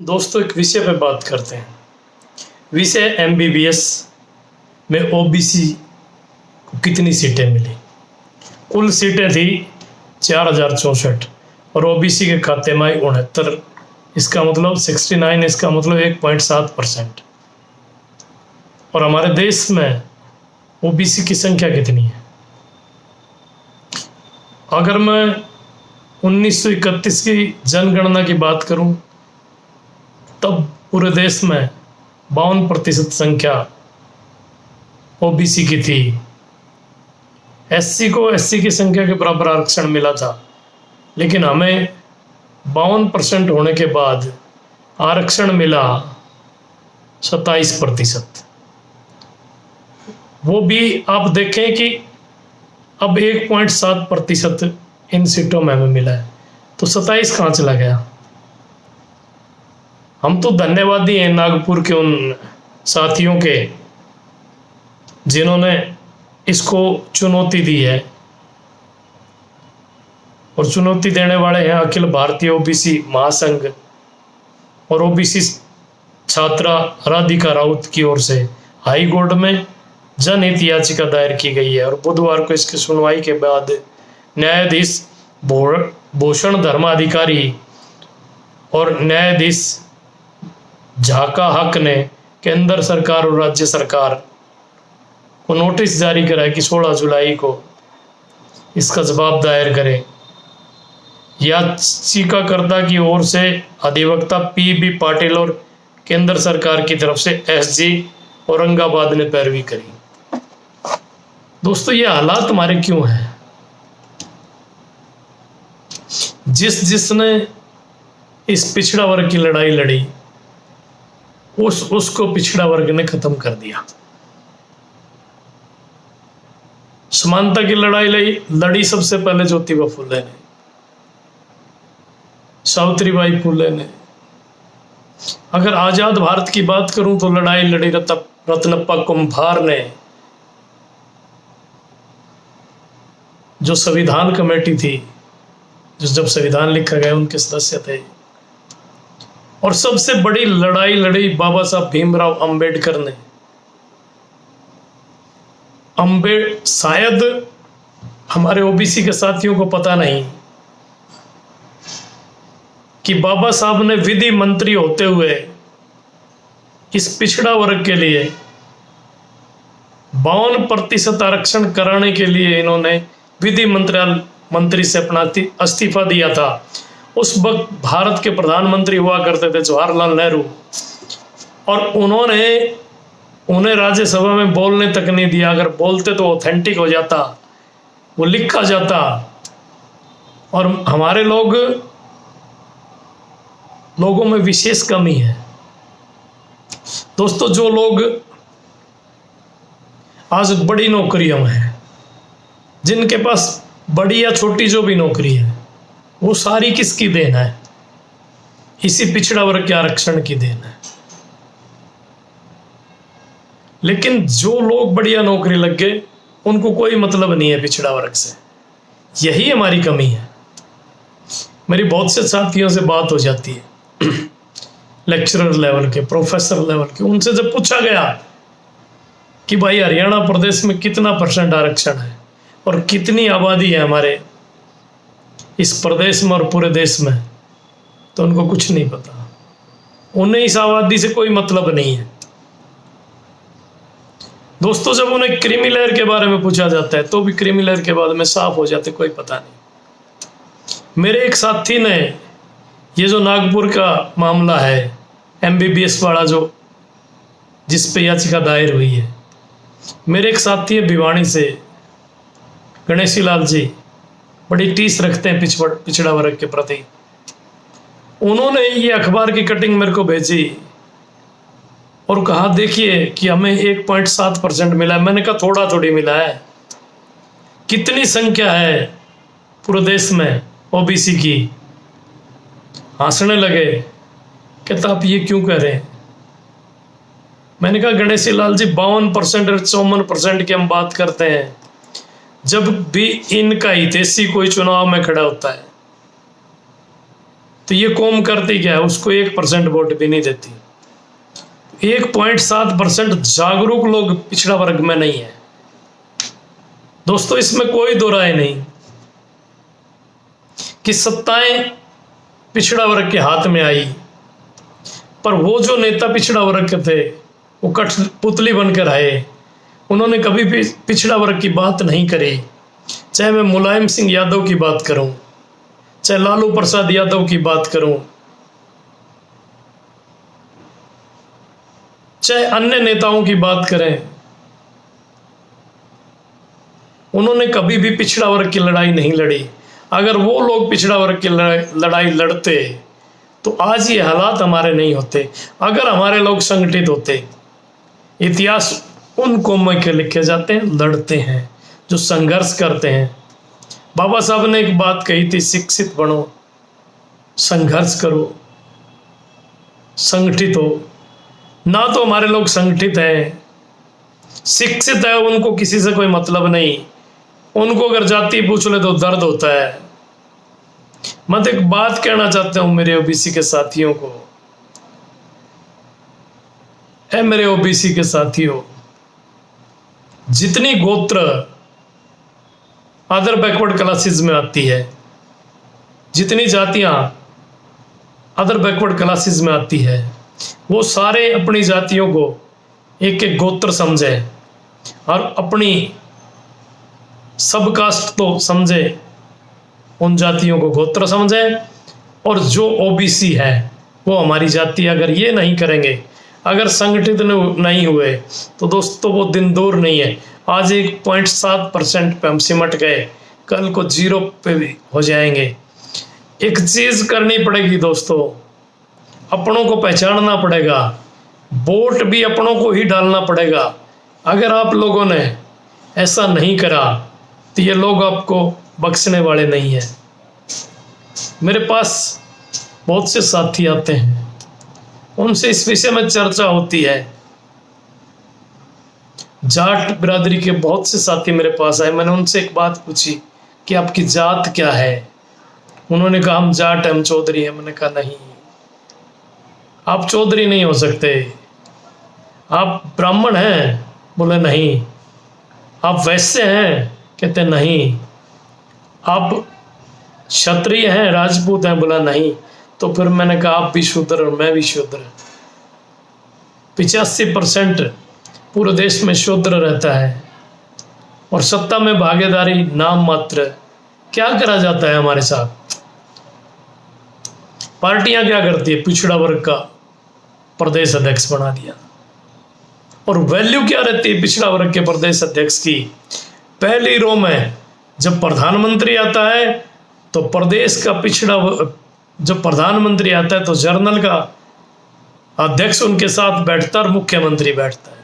दोस्तों एक विषय पे बात करते हैं। विषय एमबीबीएस में ओबीसी को कितनी सीटें मिली। कुल सीटें थी 4064 और ओबीसी के खाते में आई 69। इसका मतलब 69, इसका मतलब 1.7%। और हमारे देश में ओबीसी की संख्या कितनी है? अगर मैं 1931 की जनगणना की बात करूं तब पूरे देश में 52% संख्या ओबीसी की थी। एससी को एससी की संख्या के बराबर आरक्षण मिला था, लेकिन हमें 52% होने के बाद आरक्षण मिला 27%। वो भी आप देखें कि अब 1.7% इन सीटों में हमें मिला है, तो 27 कहाँ चला गया? हम तो धन्यवादी हैं नागपुर के उन साथियों के जिन्होंने इसको चुनौती दी है, और चुनौती देने वाले हैं अखिल भारतीय ओबीसी महासंघ और ओबीसी छात्रा राधिका राउत की ओर से हाई कोर्ट में जनहित याचिका दायर की गई है। और बुधवार को इसकी सुनवाई के बाद न्यायाधीश भूषण धर्माधिकारी और न्यायाधीश झाका हक ने केंद्र सरकार और राज्य सरकार को नोटिस जारी करा कि 16 जुलाई को इसका जवाब दायर करें। याचिकाकर्ता की ओर से अधिवक्ता पी.बी. पाटिल और केंद्र सरकार की तरफ से एसजी औरंगाबाद ने पैरवी करी। दोस्तों ये हालात हमारे क्यों हैं? जिसने इस पिछड़ा वर्ग की लड़ाई लड़ी उसको पिछड़ा वर्ग ने खत्म कर दिया। समानता की लड़ाई लड़ी सबसे पहले ज्योतिबा फुले ने, सावित्रीबाई फुले ने। अगर आजाद भारत की बात करूं तो लड़ाई लड़ी रत्नप्पा कुंभार ने, जो संविधान कमेटी थी, जब संविधान लिखा गया उनके सदस्य थे। और सबसे बड़ी लड़ाई लड़ी बाबा साहब भीमराव अंबेडकर ने। शायद हमारे ओबीसी के साथियों को पता नहीं कि बाबा साहब ने विधि मंत्री होते हुए इस पिछड़ा वर्ग के लिए 52% आरक्षण कराने के लिए इन्होंने विधि मंत्री से अपना इस्तीफा दिया था। उस वक्त भारत के प्रधानमंत्री हुआ करते थे जवाहरलाल नेहरू, और उन्हें राज्यसभा में बोलने तक नहीं दिया। अगर बोलते तो ऑथेंटिक हो जाता, वो लिखा जाता। और हमारे लोगों में विशेष कमी है। दोस्तों जो लोग आज बड़ी नौकरियों में हैं, जिनके पास बड़ी या छोटी जो भी नौकरी है, वो सारी किसकी देन है? इसी पिछड़ा वर्ग के आरक्षण की देन है। लेकिन जो लोग बढ़िया नौकरी लग गए उनको कोई मतलब नहीं है पिछड़ा वर्ग से। यही हमारी कमी है। मेरी बहुत से साथियों से बात हो जाती है लेक्चरर लेवल के, प्रोफेसर लेवल के। उनसे जब पूछा गया कि भाई हरियाणा प्रदेश में कितना % आरक्षण है और कितनी आबादी है हमारे इस प्रदेश में और पूरे देश में, तो उनको कुछ नहीं पता। उन्हें इस आबादी से कोई मतलब नहीं है। दोस्तों जब उन्हें क्रीमी लेयर के बारे में पूछा जाता है तो भी क्रीमी लेयर के बारे में साफ हो जाते, कोई पता नहीं। मेरे एक साथी ने, ये जो नागपुर का मामला है एमबीबीएस वाला, जो जिस पे याचिका दायर हुई है, मेरे एक साथी है भिवानी से, गणेशी लाल जी, बड़ी टीस रखते हैं पिछड़ा वर्ग के प्रति। उन्होंने ये अखबार की कटिंग मेरे को भेजी और कहा देखिए कि हमें 1.7% मिला है। मैंने कहा थोड़ा थोड़ी मिला है, कितनी संख्या है पूरे देश में ओबीसी की? हंसने लगे, कहता आप ये क्यों कह रहे हैं? मैंने कहा गणेशी लाल जी 52% और 54% की हम बात करते हैं जब भी इनका हितैषी कोई चुनाव में खड़ा होता है, तो ये कौम करती क्या है, उसको 1% वोट भी नहीं देती। 1.7% जागरूक लोग पिछड़ा वर्ग में नहीं है दोस्तों। इसमें कोई दो राय नहीं कि सत्ताएं पिछड़ा वर्ग के हाथ में आई, पर वो जो नेता पिछड़ा वर्ग के थे वो कठपुतली बनकर आए। उन्होंने कभी भी पिछड़ा वर्ग की बात नहीं करी। चाहे मैं मुलायम सिंह यादव की बात करूं, चाहे लालू प्रसाद यादव की बात करूं, चाहे अन्य नेताओं की बात करें, उन्होंने कभी भी पिछड़ा वर्ग की लड़ाई नहीं लड़ी। अगर वो लोग पिछड़ा वर्ग की लड़ाई लड़ते तो आज ये हालात हमारे नहीं होते। अगर हमारे लोग संगठित होते, इतिहास उन कौमों के लिखे जाते हैं, लड़ते हैं, जो संघर्ष करते हैं। बाबा साहब ने एक बात कही थी, शिक्षित बनो, संघर्ष करो, संगठित हो। ना तो हमारे लोग संगठित हैं, शिक्षित है, उनको किसी से कोई मतलब नहीं। उनको अगर जाति पूछ ले तो दर्द होता है। मैं तो एक बात कहना चाहता हूं मेरे ओबीसी के साथियों को, है मेरे ओबीसी के साथियों, जितनी गोत्र अदर बैकवर्ड क्लासेस में आती है, जितनी जातियां अदर बैकवर्ड क्लासेस में आती है, वो सारे अपनी जातियों को एक एक गोत्र समझे और अपनी सब कास्ट तो समझे, उन जातियों को गोत्र समझे। और जो ओबीसी है वो हमारी जाति, अगर ये नहीं करेंगे, अगर संगठित नहीं हुए तो दोस्तों वो दिन दूर नहीं है। आज 1.7% पे हम सिमट गए, कल को 0 पे भी हो जाएंगे। एक चीज करनी पड़ेगी दोस्तों, अपनों को पहचानना पड़ेगा, वोट भी अपनों को ही डालना पड़ेगा। अगर आप लोगों ने ऐसा नहीं करा तो ये लोग आपको बख्शने वाले नहीं हैं। मेरे पास बहुत से साथी आते हैं, उनसे इस विषय में चर्चा होती है। जाट बिरादरी के बहुत से साथी मेरे पास आए। मैंने उनसे एक बात पूछी कि आपकी जात क्या है। उन्होंने कहा हम जाट हैं, हम चौधरी हैं। मैंने कहा नहीं, आप चौधरी नहीं हो सकते। आप ब्राह्मण हैं? बोले नहीं। आप वैश्य हैं? कहते नहीं। आप क्षत्रिय हैं, राजपूत हैं? बोला नहीं। तो फिर मैंने कहा आप भी शूद्र और मैं भी शूद्र। 85% पूरे देश में शूद्र रहता है और सत्ता में भागीदारी नाम मात्र। क्या करा जाता है हमारे साथ? पार्टियां क्या करती है? पिछड़ा वर्ग का प्रदेश अध्यक्ष बना दिया। और वैल्यू क्या रहती है पिछड़ा वर्ग के प्रदेश अध्यक्ष की? पहली रो में जब प्रधानमंत्री आता है तो प्रदेश का पिछड़ा, जब प्रधानमंत्री आता है तो जर्नल का अध्यक्ष उनके साथ बैठता है और मुख्यमंत्री बैठता है।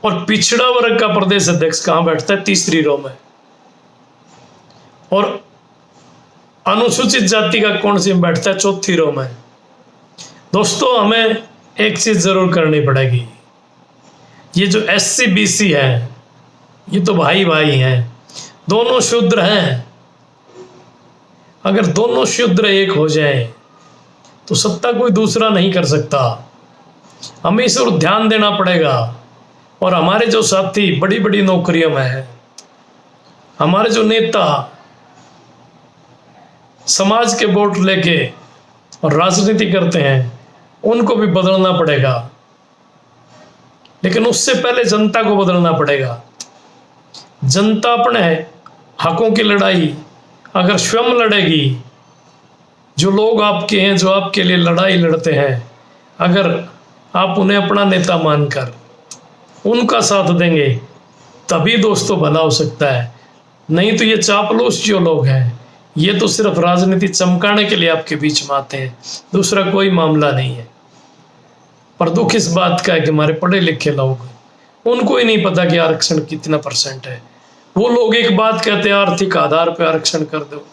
और पिछड़ा वर्ग का प्रदेश अध्यक्ष कहां बैठता है? तीसरी रो में। और अनुसूचित जाति का कौन सी में बैठता है? चौथी रो में। दोस्तों हमें एक चीज जरूर करनी पड़ेगी, ये जो SC BC है ये तो भाई भाई हैं, दोनों शूद्र हैं। अगर दोनों शूद्र एक हो जाएं तो सत्ता कोई दूसरा नहीं कर सकता। हमें इस ओर ध्यान देना पड़ेगा। और हमारे जो साथी बड़ी बड़ी नौकरियों में हैं, हमारे जो नेता समाज के वोट लेके और राजनीति करते हैं, उनको भी बदलना पड़ेगा। लेकिन उससे पहले जनता को बदलना पड़ेगा। जनता अपने हकों की लड़ाई अगर स्वयं लड़ेगी, जो लोग आपके हैं, जो आपके लिए लड़ाई लड़ते हैं, अगर आप उन्हें अपना नेता मानकर उनका साथ देंगे, तभी दोस्तों भला हो सकता है। नहीं तो ये चापलूस जो लोग हैं, ये तो सिर्फ राजनीति चमकाने के लिए आपके बीच में आते हैं, दूसरा कोई मामला नहीं है। पर दुख इस बात का है कि हमारे पढ़े लिखे लोग, उनको ही नहीं पता कि आरक्षण कितना % है। वो लोग एक बात कहते हैं, आर्थिक आधार पर आरक्षण कर दो।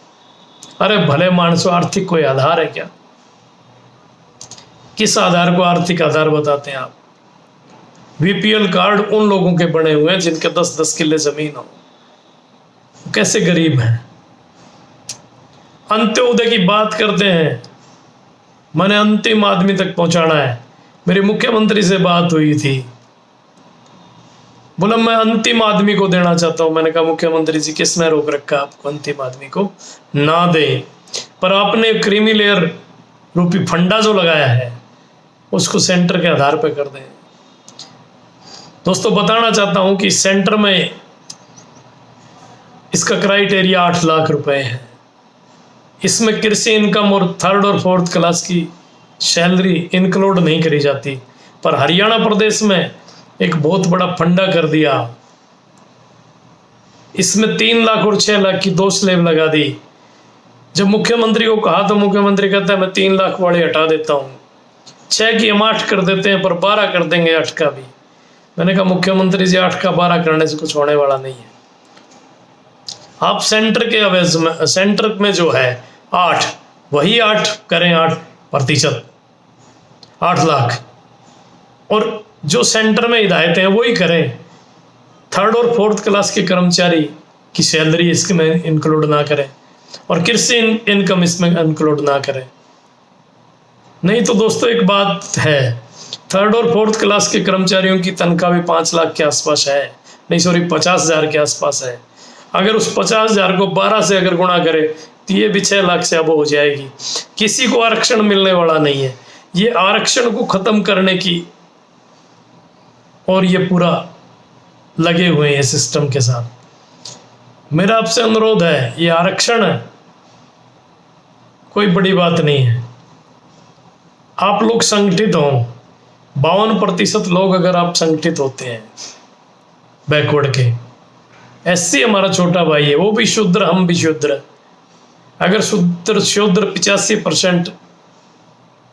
अरे भले मानसो, आर्थिक कोई आधार है क्या? किस आधार को आर्थिक आधार बताते हैं आप? BPL कार्ड उन लोगों के बने हुए हैं जिनके 10-10 किले जमीन हो, कैसे गरीब हैं। अंत्योदय की बात करते हैं, मैंने अंतिम आदमी तक पहुंचाना है। मेरे मुख्यमंत्री से बात हुई थी, बोला मैं अंतिम आदमी को देना चाहता हूं। मैंने कहा मुख्यमंत्री जी किसने रोक रखा आपको अंतिम आदमी को ना दे, पर आपने क्रीमी लेयर रूपी फंडा जो लगाया है उसको सेंटर के आधार पर कर दें। दोस्तों बताना चाहता हूं कि सेंटर में इसका क्राइटेरिया 8 लाख रुपए है। इसमें कृषि इनकम और 3rd और 4th क्लास की सैलरी इंक्लूड नहीं करी जाती, पर हरियाणा प्रदेश में एक बहुत बड़ा फंडा कर दिया। इसमें 3 लाख और 6 लाख की 2 स्लैब लगा दी। जब मुख्यमंत्री को कहा तो मुख्यमंत्री कहता है मैं 3 लाख वाले हटा देता हूं, 6 की हम 8 कर देते हैं, पर 12 कर देंगे 8 का भी। मैंने कहा मुख्यमंत्री जी 8 का 12 करने से कुछ होने वाला नहीं है। आप सेंटर के अवेज में, सेंटर में जो है 8, वही 8 करें, 8%, 8 लाख, और जो सेंटर में हिदायतें हैं वही करें। 3rd और 4th क्लास के कर्मचारी की सैलरी इसमें इंक्लूड ना करें और कृषि इनकम इसमें इंक्लूड ना करें। नहीं तो दोस्तों एक बात है, 3rd और 4th क्लास के कर्मचारियों की तनख्वाह भी 5 लाख के आसपास है, नहीं सॉरी 50,000 के आसपास है। अगर उस 50,000 को 12 से अगर गुणा करें तो ये भी 6 लाख से अब हो जाएगी। किसी को आरक्षण मिलने वाला नहीं है। ये आरक्षण को खत्म करने की और ये पूरा लगे हुए हैं सिस्टम के साथ। मेरा आपसे अनुरोध है, ये आरक्षण कोई बड़ी बात नहीं है। आप लोग संगठित हों, 52% लोग अगर आप संगठित होते हैं बैकवर्ड के, एससी हमारा छोटा भाई है, वो भी शूद्र, हम भी शूद्र, अगर शूद्र 85%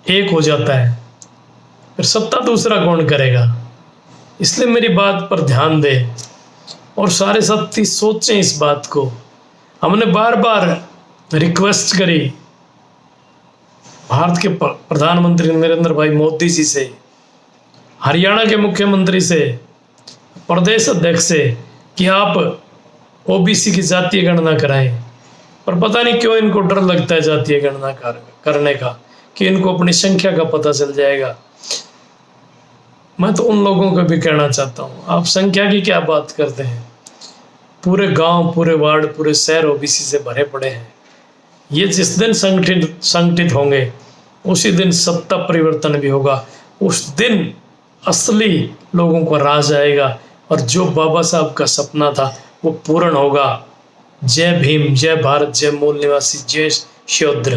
एक हो जाता है फिर सत्ता दूसरा कौन करेगा। इसलिए मेरी बात पर ध्यान दें और सारे साथी सोचें इस बात को। हमने बार बार रिक्वेस्ट करी भारत के प्रधानमंत्री नरेंद्र भाई मोदी जी से, हरियाणा के मुख्यमंत्री से, प्रदेश अध्यक्ष से कि आप ओबीसी की जातीय गणना कराएं, पर पता नहीं क्यों इनको डर लगता है जातीय गणना करने का, कि इनको अपनी संख्या का पता चल जाएगा। मैं तो उन लोगों को भी कहना चाहता हूँ, आप संख्या की क्या बात करते हैं। पूरे गांव, पूरे वार्ड, पूरे शहर ओबीसी से भरे पड़े हैं। ये जिस दिन संगठित होंगे उसी दिन सत्ता परिवर्तन भी होगा। उस दिन असली लोगों का राज आएगा और जो बाबा साहब का सपना था वो पूर्ण होगा। जय भीम, जय भारत, जय मूल निवासी, जय शूद्र।